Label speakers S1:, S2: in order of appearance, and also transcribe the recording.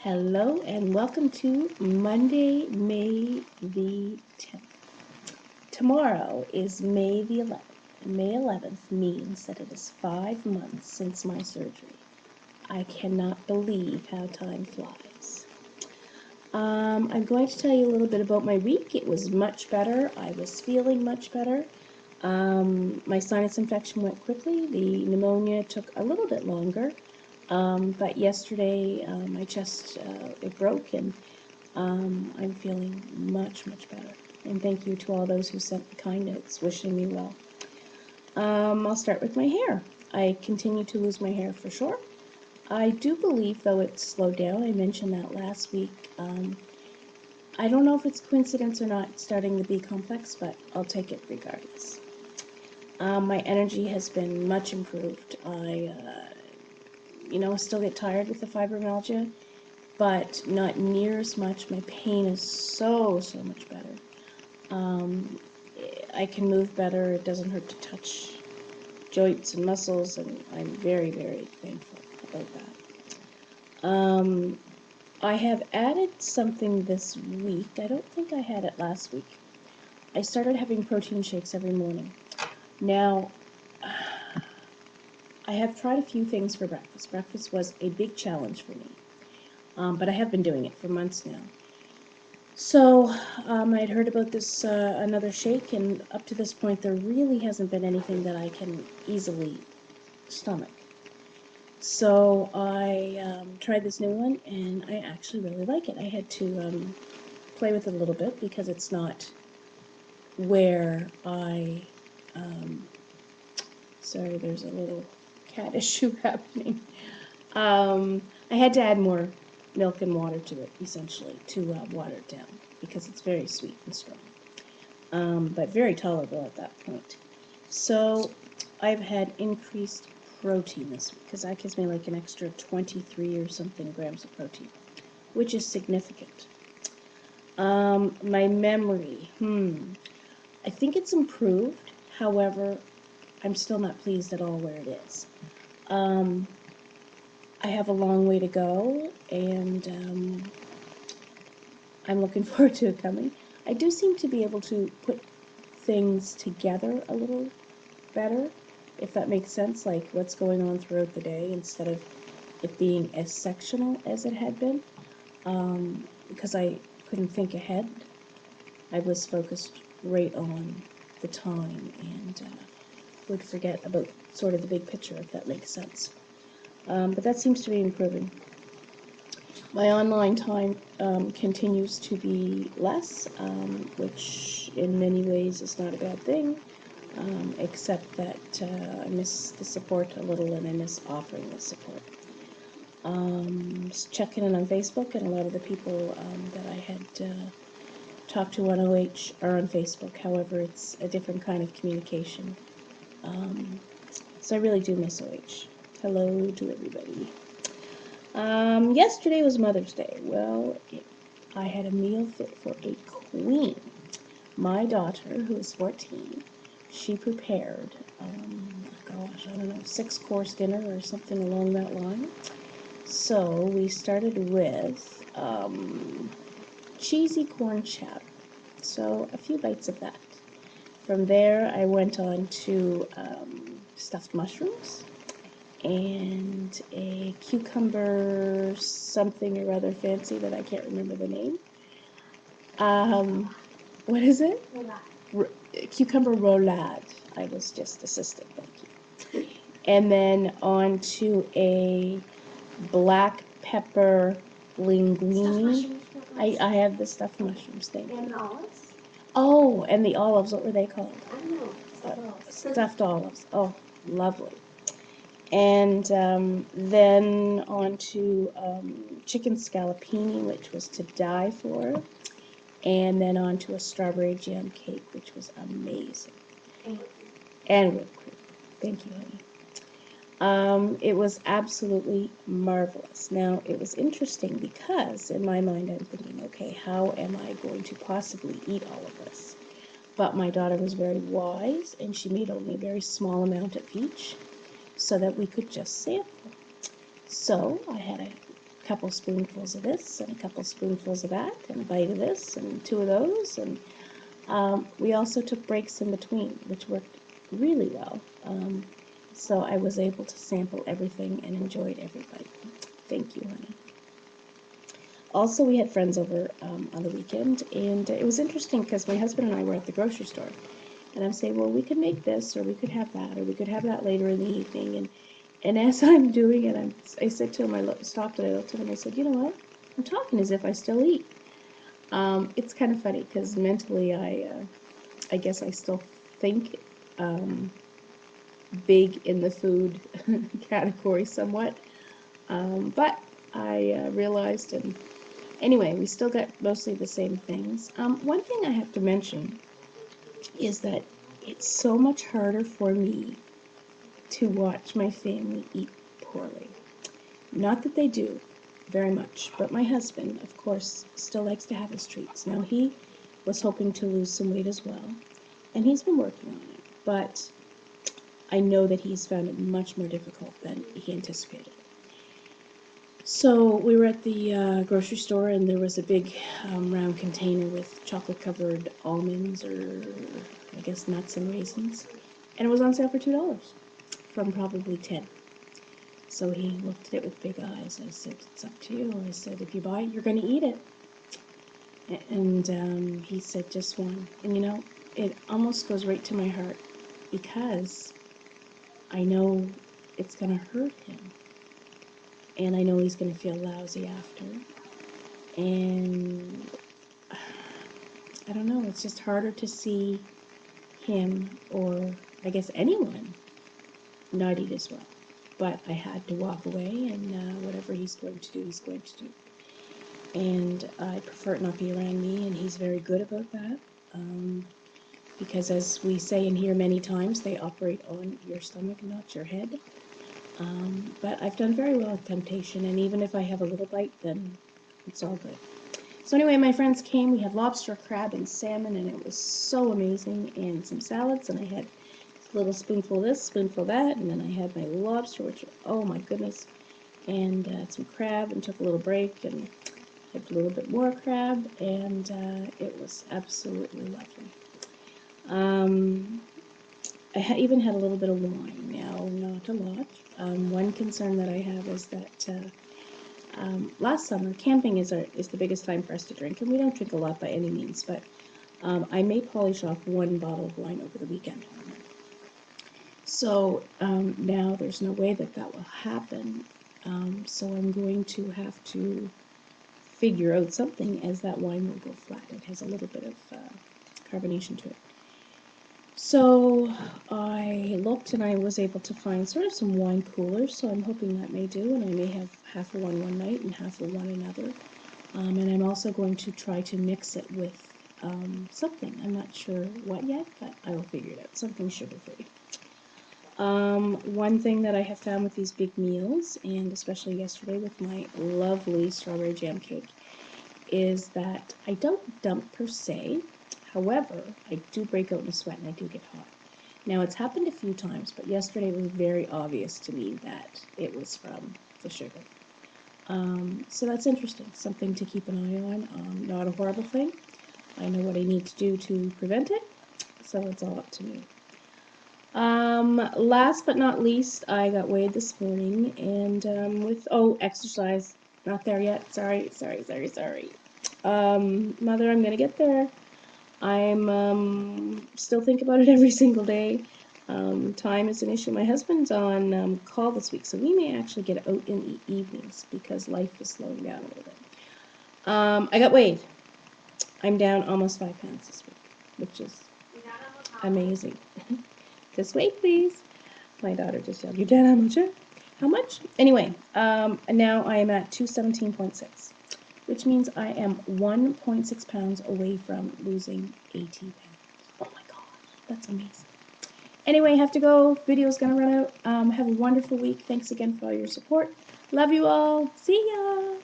S1: Hello and welcome to Monday, May the 10th. Tomorrow is May the 11th. May 11th means that it is 5 months since my surgery. I cannot believe how time flies. I'm going to tell you a little bit about my week. It was much better. I was feeling much better. My sinus infection went quickly. The pneumonia took a little bit longer. But yesterday my chest it broke, and I'm feeling much better. And thank you to all those who sent the kind notes wishing me well. I'll start with my hair. I continue to lose my hair for sure. I do believe, though, it's slowed down. I mentioned that last week. I don't know if it's coincidence or not, it's starting to be complex, but I'll take it regardless. My energy has been much improved. I still get tired with the fibromyalgia, but not near as much. My pain is so much better. I can move better. It doesn't hurt to touch joints and muscles, and I'm very thankful about that. I have added something this week. I don't think I had it last week. I started having protein shakes every morning. Now, I have tried a few things for breakfast. Breakfast was a big challenge for me, but I have been doing it for months now. So I'd heard about this another shake, and up to this point there really hasn't been anything that I can easily stomach. So I tried this new one, and I actually really like it. I had to play with it a little bit because it's not where I... sorry, there's a little cat issue happening. I had to add more milk and water to it, essentially, to water it down, because it's very sweet and strong, but very tolerable at that point. So I've had increased protein this week, because that gives me like an extra 23 or something grams of protein, which is significant. My memory, I think it's improved. However, I'm still not pleased at all where it is. I have a long way to go, and I'm looking forward to it coming. I do seem to be able to put things together a little better, if that makes sense, like what's going on throughout the day, instead of it being as sectional as it had been, because I couldn't think ahead. I was focused right on the time, and would forget about sort of the big picture, if that makes sense. But that seems to be improving. My online time continues to be less, which in many ways is not a bad thing, except that I miss the support a little, and I miss offering the support. Just checking in on Facebook, and a lot of the people that I had talked to on OH are on Facebook. However, it's a different kind of communication. So I really do miss OH. Hello to everybody. Yesterday was Mother's Day. Well, I had a meal fit for a queen. My daughter, who is 14, she prepared, gosh, I don't know, 6-course dinner or something along that line. So we started with cheesy corn chowder. So a few bites of that. From there, I went on to stuffed mushrooms and a cucumber something or other fancy that I can't remember the name. What is it? Cucumber roulade. I was just assistant, thank you. And then on to a black pepper linguine. I have the stuffed mushrooms, thank you.
S2: And olives?
S1: Oh, and the olives, what were they called?
S2: I don't know.
S1: Stuffed olives. Oh, lovely. And then on to chicken scallopini, which was to die for. And then on to a strawberry jam cake, which was amazing. And whipped cream. Thank you, honey. It was absolutely marvelous. Now, it was interesting because in my mind I'm thinking, okay, how am I going to possibly eat all of this? But my daughter was very wise, and she made only a very small amount of each, so that we could just sample. So I had a couple spoonfuls of this and a couple spoonfuls of that and a bite of this and 2 of those. And we also took breaks in between, which worked really well. So I was able to sample everything and enjoyed every bite. Thank you, honey. Also, we had friends over on the weekend, and it was interesting because my husband and I were at the grocery store, and I'm saying, well, we could make this, or we could have that, or we could have that later in the evening. And as I'm doing it, I said to him, I stopped and I looked at him, and I said, you know what? I'm talking as if I still eat. It's kind of funny because mentally, I guess I still think big in the food category somewhat, but I realized, and anyway, we still got mostly the same things. One thing I have to mention is that it's so much harder for me to watch my family eat poorly. Not that they do very much, but my husband, of course, still likes to have his treats. Now, he was hoping to lose some weight as well, and he's been working on it, but I know that he's found it much more difficult than he anticipated. So we were at the grocery store, and there was a big round container with chocolate-covered almonds, or I guess nuts and raisins, and it was on sale for $2 from probably 10. So he looked at it with big eyes. I said, it's up to you. I said, if you buy it, you're going to eat it. And he said, just one. And you know, it almost goes right to my heart because I know it's going to hurt him. And I know he's going to feel lousy after. And I don't know, it's just harder to see him, or I guess anyone, not eat as well. But I had to walk away, and whatever he's going to do, he's going to do. And I prefer it not be around me, and he's very good about that. Because as we say in here many times, they operate on your stomach, not your head. But I've done very well with temptation, and even if I have a little bite, then it's all good. So anyway, my friends came. We had lobster, crab, and salmon, and it was so amazing, and some salads, and I had a little spoonful of this, spoonful of that, and then I had my lobster, which, oh my goodness, and some crab, and took a little break, and had a little bit more crab, and it was absolutely lovely. I even had a little bit of wine. Now, not a lot. One concern that I have is that last summer, camping is the biggest time for us to drink, and we don't drink a lot by any means, but I may polish off one bottle of wine over the weekend. So now there's no way that that will happen, so I'm going to have to figure out something, as that wine will go flat. It has a little bit of carbonation to it. So I looked, and I was able to find sort of some wine coolers, so I'm hoping that may do, and I may have half of one night and half of one another. And I'm also going to try to mix it with something. I'm not sure what yet, but I will figure it out. Something sugar-free. One thing that I have found with these big meals, and especially yesterday with my lovely strawberry jam cake, is that I don't dump per se. However, I do break out in a sweat, and I do get hot. Now, it's happened a few times, but yesterday it was very obvious to me that it was from the sugar. So that's interesting, something to keep an eye on. Not a horrible thing. I know what I need to do to prevent it, so it's all up to me. Last but not least, I got weighed this morning, and with, exercise, not there yet, sorry. Mother, I'm gonna get there. I'm still think about it every single day. Time is an issue. My husband's on call this week, so we may actually get out in the evenings because life is slowing down a little bit. I got weighed. I'm down almost 5 pounds this week, which is amazing. Just wait, please. My daughter just yelled, "You're down how much? How much?" Anyway, now I am at 217.6. which means I am 1.6 pounds away from losing 80 pounds. Oh my gosh, that's amazing. Anyway, I have to go. Video's gonna run out. Have a wonderful week. Thanks again for all your support. Love you all. See ya.